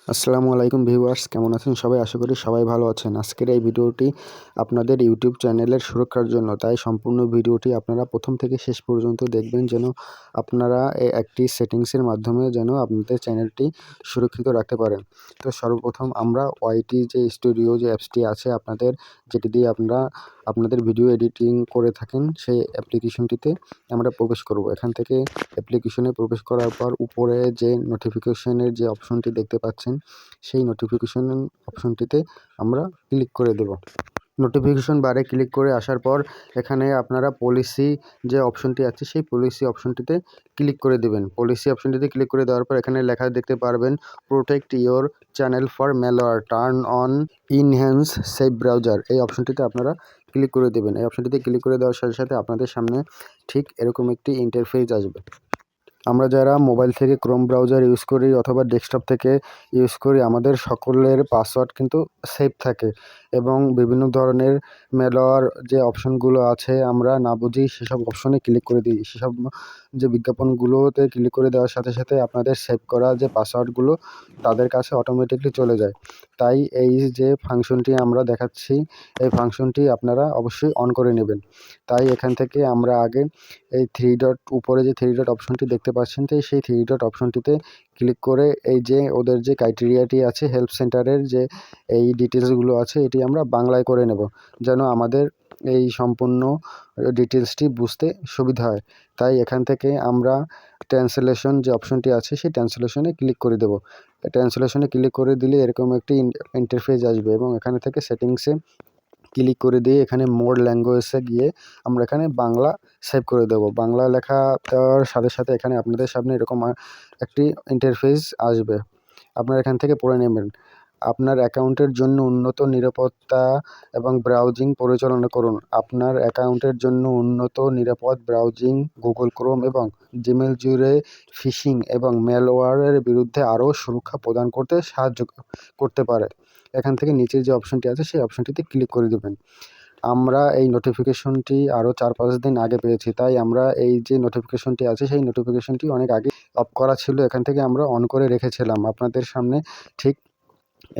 আসসালামু আলাইকুম ভিউয়ার্স, কেমন আছেন সবাই? আশা করি সবাই ভালো আছেন। আজকের এই ভিডিওটি আপনাদের ইউটিউব চ্যানেলের সুরক্ষার জন্য, তাই সম্পূর্ণ ভিডিওটি আপনারা প্রথম থেকে শেষ পর্যন্ত দেখবেন, যেন আপনারা একটি সেটিংসের মাধ্যমে যেন আপনাদের চ্যানেলটি সুরক্ষিত রাখতে পারেন। তো সর্বপ্রথম আমরা ওয়াইটি যে স্টুডিও যে অ্যাপসটি আছে আপনাদের, যেটি দিয়ে আপনারা আপনাদের ভিডিও এডিটিং করে থাকেন, সেই অ্যাপ্লিকেশনটিতে আমরা প্রবেশ করব। এখান থেকে অ্যাপ্লিকেশনে প্রবেশ করার পর উপরে যে নোটিফিকেশনের যে অপশনটি দেখতে পাচ্ছেন, সেই নোটিফিকেশন অপশনটিতে আমরা ক্লিক করে দেব। নোটিফিকেশন বারে ক্লিক করে আসার পর এখানে আপনারা পলিসি যে অপশনটি আছে সেই পলিসি অপশনটিতে ক্লিক করে দেবেন। পলিসি অপশনটিতে ক্লিক করে দেওয়ার পর এখানে লেখা দেখতে পারবেন, protect your channel for malware, turn on enhance safe browser. এই অপশনটিতে আপনারা ক্লিক করে দেবেন। এই অপশনটিতে ক্লিক করে দেওয়ার সাথে সাথে আপনাদের সামনে ঠিক এরকম একটি ইন্টারফেস আসবে। আমরা যারা মোবাইল থেকে ক্রোম ব্রাউজার ইউজ করি অথবা ডেস্কটপ থেকে ইউজ করি, আমাদের সকলের পাসওয়ার্ড কিন্তু সেভ থাকে এবং বিভিন্ন ধরনের ম্যালওয়্যার যে অপশনগুলো আছে আমরা না বুঝি সেসব অপশনে ক্লিক করে দিই। সেসব যে বিজ্ঞাপনগুলোতে ক্লিক করে দেওয়ার সাথে সাথে আপনাদের সেভ করা যে পাসওয়ার্ডগুলো তাদের কাছে অটোমেটিকলি চলে যায়। তাই এই যে ফাংশনটি আমরা দেখাচ্ছি, এই ফাংশনটি আপনারা অবশ্যই অন করে নেবেন। তাই এখান থেকে আমরা আগে এই উপরে যে থ্রি ডট অপশনটি দেখতে পাচ্ছেন, তো সেই থ্রি ডট অপশনটিতে ক্লিক করে এই যে ওদের যে ক্রাইটেরিয়াটি আছে হেল্প সেন্টারের যে এই ডিটেলসগুলো আছে, এটি আমরা বাংলায় করে নেব, যেন আমাদের এই সম্পূর্ণ ডিটেলসটি বুঝতে সুবিধা হয়। তাই এখান থেকে আমরা ট্রান্সলেশন যে অপশনটি আছে সেই ট্রান্সলেশনে ক্লিক করে দেব। ট্রান্সলেশনে ক্লিক করে দিলে এরকম একটি ইন্টারফেস আসবে এবং এখানে থেকে সেটিংসে ক্লিক করে দিয়ে এখানে মোর ল্যাঙ্গুয়েজে গিয়ে আমরা এখানে বাংলা সেভ করে দেব। বাংলা লেখা দেওয়ার সাথে সাথে এখানে আপনাদের সামনে এরকম একটি ইন্টারফেস আসবে। আপনারা এখান থেকে পড়ে নেবেন, আপনার অ্যাকাউন্টের জন্য উন্নত নিরাপত্তা এবং ব্রাউজিং পরিচালনা করুন। আপনার অ্যাকাউন্টের জন্য উন্নত নিরাপদ ব্রাউজিং গুগল ক্রোম এবং জিমেল জুড়ে ফিশিং এবং ম্যালওয়্যারের বিরুদ্ধে আরও সুরক্ষা প্রদান করতে সাহায্য করতে পারে। এখান থেকে নিচে যে অপশনটি আছে সেই অপশনটিতে ক্লিক করে দেবেন। আমরা এই নোটিফিকেশনটি আরও 4-5 দিন আগে পেয়েছি, তাই আমরা এই যে নোটিফিকেশনটি আছে সেই নোটিফিকেশনটি অনেক আগে অফ করা ছিল, এখান থেকে আমরা অন করে রেখেছিলাম। আপনাদের সামনে ঠিক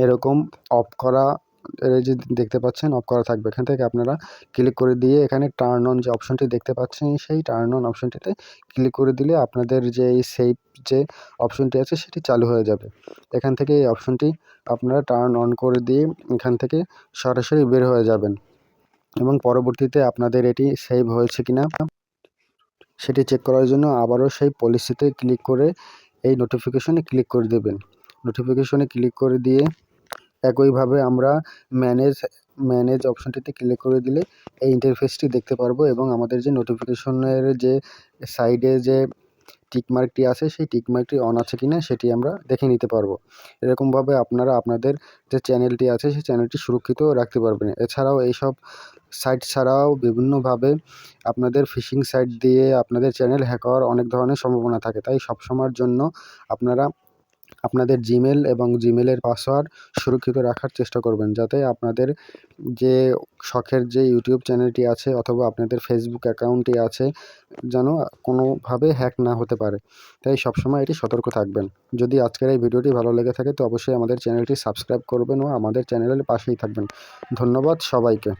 এরকম অফ করা, এই যে দেখতে পাচ্ছেন অফ করা থাকবে। এখান থেকে আপনারা ক্লিক করে দিয়ে এখানে টার্ন অন যে অপশনটি দেখতে পাচ্ছেন সেই টার্ন অন অপশনটিতে ক্লিক করে দিলে আপনাদের যে এই সেভ যে অপশনটি আছে সেটি চালু হয়ে যাবে। এখান থেকে এই অপশনটি আপনারা টার্ন অন করে দিয়ে এখান থেকে সরাসরি বের হয়ে যাবেন এবং পরবর্তীতে আপনাদের এটি সেভ হয়েছে কিনা সেটি চেক করার জন্য আবারও সেই পলিসিতে ক্লিক করে এই নোটিফিকেশনে ক্লিক করে দেবেন। নোটিফিকেশনে ক্লিক করে দিয়ে একইভাবে আমরা ম্যানেজ অপশনটিতে ক্লিক করে দিলে এই ইন্টারফেসটি দেখতে পারবো এবং আমাদের যে নোটিফিকেশনের যে সাইডে যে টিকমার্কটি আছে সেই টিকমার্কটি অন আছে কিনা সেটি আমরা দেখে নিতে পারবো। এরকমভাবে আপনারা আপনাদের যে চ্যানেলটি আছে সেই চ্যানেলটি সুরক্ষিত রাখতে পারবেন। এছাড়াও এইসব সাইট ছাড়াও বিভিন্নভাবে আপনাদের ফিশিং সাইট দিয়ে আপনাদের চ্যানেল হ্যাক হওয়ার অনেক ধরনের সম্ভাবনা থাকে। তাই সবসময়ের জন্য আপনারা আপনাদের জিমেল এবং জিমেলের পাসওয়ার্ড সুরক্ষিত রাখার চেষ্টা করবেন, যাতে আপনাদের যে শখের যে ইউটিউব চ্যানেলটি আছে অথবা আপনাদের ফেসবুক অ্যাকাউন্টটি আছে যেন কোনোভাবে হ্যাক না হতে পারে। তাই সবসময় এটি সতর্ক থাকবেন। যদি আজকের এই ভিডিওটি ভালো লেগে থাকে তো অবশ্যই আমাদের চ্যানেলটি সাবস্ক্রাইব করবেন ও আমাদের চ্যানেলের পাশেই থাকবেন। ধন্যবাদ সবাইকে।